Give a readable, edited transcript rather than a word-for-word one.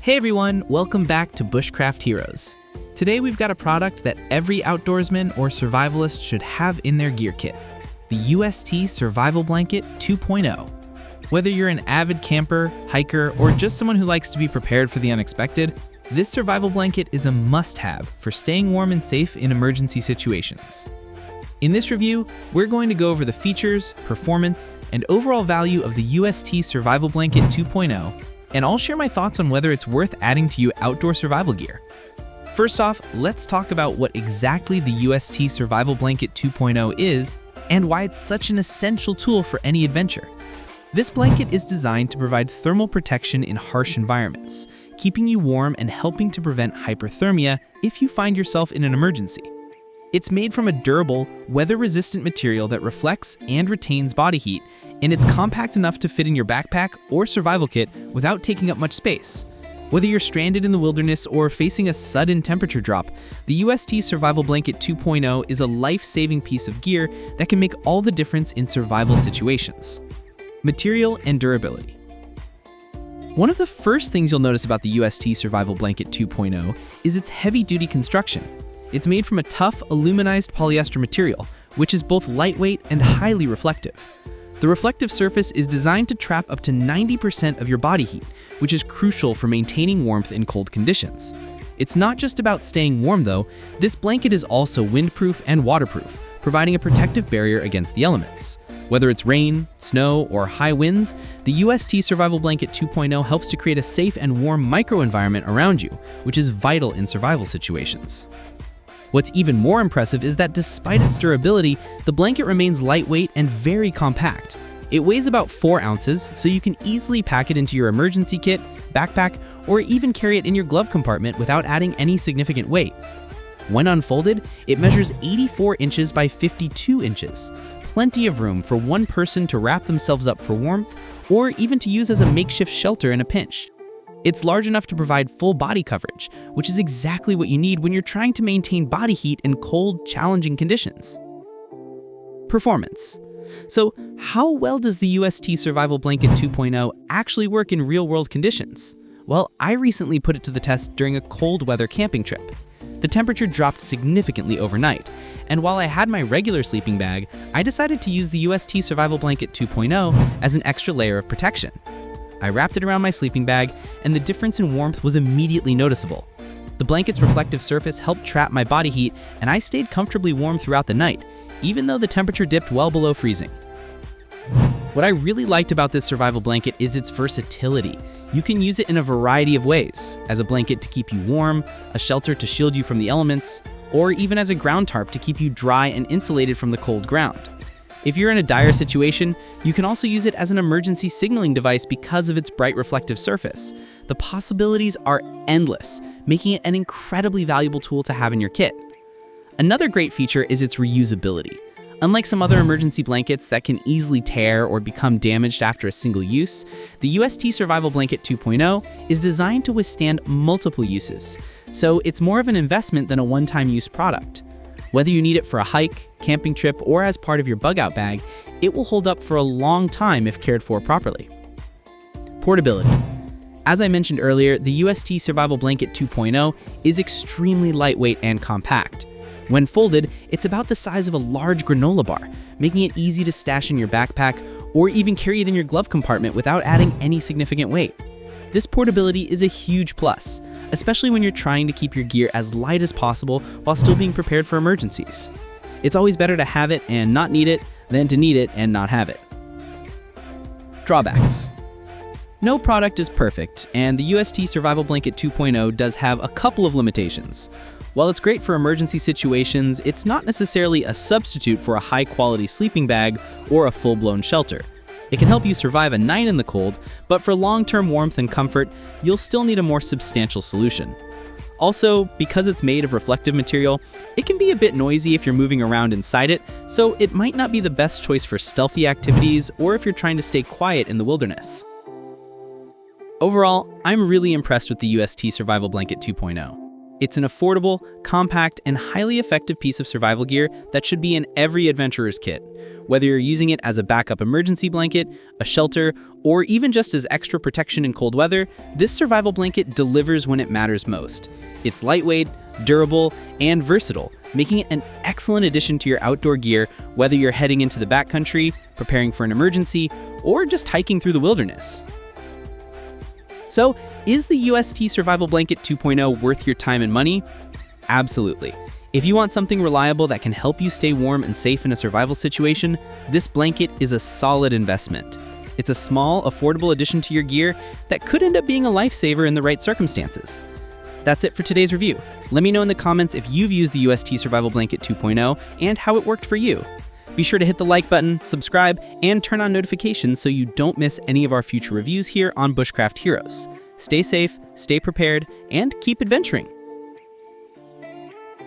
Hey everyone, welcome back to Bushcraft Heroes. Today we've got a product that every outdoorsman or survivalist should have in their gear kit, the UST Survival Blanket 2.0. Whether you're an avid camper, hiker, or just someone who likes to be prepared for the unexpected, this survival blanket is a must-have for staying warm and safe in emergency situations. In this review, we're going to go over the features, performance, and overall value of the UST Survival Blanket 2.0, and I'll share my thoughts on whether it's worth adding to your outdoor survival gear. First off, let's talk about what exactly the UST Survival Blanket 2.0 is and why it's such an essential tool for any adventure. This blanket is designed to provide thermal protection in harsh environments, keeping you warm and helping to prevent hyperthermia if you find yourself in an emergency. It's made from a durable, weather-resistant material that reflects and retains body heat, and it's compact enough to fit in your backpack or survival kit without taking up much space. Whether you're stranded in the wilderness or facing a sudden temperature drop, the UST Survival Blanket 2.0 is a life-saving piece of gear that can make all the difference in survival situations. Material and durability. One of the first things you'll notice about the UST Survival Blanket 2.0 is its heavy-duty construction. It's made from a tough, aluminized polyester material, which is both lightweight and highly reflective. The reflective surface is designed to trap up to 90% of your body heat, which is crucial for maintaining warmth in cold conditions. It's not just about staying warm though, this blanket is also windproof and waterproof, providing a protective barrier against the elements. Whether it's rain, snow, or high winds, the UST Survival Blanket 2.0 helps to create a safe and warm microenvironment around you, which is vital in survival situations. What's even more impressive is that despite its durability, the blanket remains lightweight and very compact. It weighs about 4 ounces, so you can easily pack it into your emergency kit, backpack, or even carry it in your glove compartment without adding any significant weight. When unfolded, it measures 84 inches by 52 inches, plenty of room for one person to wrap themselves up for warmth, or even to use as a makeshift shelter in a pinch. It's large enough to provide full body coverage, which is exactly what you need when you're trying to maintain body heat in cold, challenging conditions. Performance. So, how well does the UST Survival Blanket 2.0 actually work in real-world conditions? Well, I recently put it to the test during a cold weather camping trip. The temperature dropped significantly overnight, and while I had my regular sleeping bag, I decided to use the UST Survival Blanket 2.0 as an extra layer of protection. I wrapped it around my sleeping bag, and the difference in warmth was immediately noticeable. The blanket's reflective surface helped trap my body heat, and I stayed comfortably warm throughout the night, even though the temperature dipped well below freezing. What I really liked about this survival blanket is its versatility. You can use it in a variety of ways, as a blanket to keep you warm, a shelter to shield you from the elements, or even as a ground tarp to keep you dry and insulated from the cold ground. If you're in a dire situation, you can also use it as an emergency signaling device because of its bright reflective surface. The possibilities are endless, making it an incredibly valuable tool to have in your kit. Another great feature is its reusability. Unlike some other emergency blankets that can easily tear or become damaged after a single use, the UST Survival Blanket 2.0 is designed to withstand multiple uses, so it's more of an investment than a one-time use product. Whether you need it for a hike, camping trip, or as part of your bug-out bag, it will hold up for a long time if cared for properly. Portability. As I mentioned earlier, the UST Survival Blanket 2.0 is extremely lightweight and compact. When folded, it's about the size of a large granola bar, making it easy to stash in your backpack or even carry it in your glove compartment without adding any significant weight. This portability is a huge plus, especially when you're trying to keep your gear as light as possible while still being prepared for emergencies. It's always better to have it and not need it than to need it and not have it. Drawbacks. No product is perfect, and the UST Survival Blanket 2.0 does have a couple of limitations. While it's great for emergency situations, it's not necessarily a substitute for a high-quality sleeping bag or a full-blown shelter. It can help you survive a night in the cold, but for long-term warmth and comfort, you'll still need a more substantial solution. Also, because it's made of reflective material, it can be a bit noisy if you're moving around inside it, so it might not be the best choice for stealthy activities or if you're trying to stay quiet in the wilderness. Overall, I'm really impressed with the UST Survival Blanket 2.0. It's an affordable, compact, and highly effective piece of survival gear that should be in every adventurer's kit. Whether you're using it as a backup emergency blanket, a shelter, or even just as extra protection in cold weather, this survival blanket delivers when it matters most. It's lightweight, durable, and versatile, making it an excellent addition to your outdoor gear, whether you're heading into the backcountry, preparing for an emergency, or just hiking through the wilderness. So, is the UST Survival Blanket 2.0 worth your time and money? Absolutely. If you want something reliable that can help you stay warm and safe in a survival situation, this blanket is a solid investment. It's a small, affordable addition to your gear that could end up being a lifesaver in the right circumstances. That's it for today's review. Let me know in the comments if you've used the UST Survival Blanket 2.0 and how it worked for you. Be sure to hit the like button, subscribe, and turn on notifications so you don't miss any of our future reviews here on Bushcraft Heroes. Stay safe, stay prepared, and keep adventuring.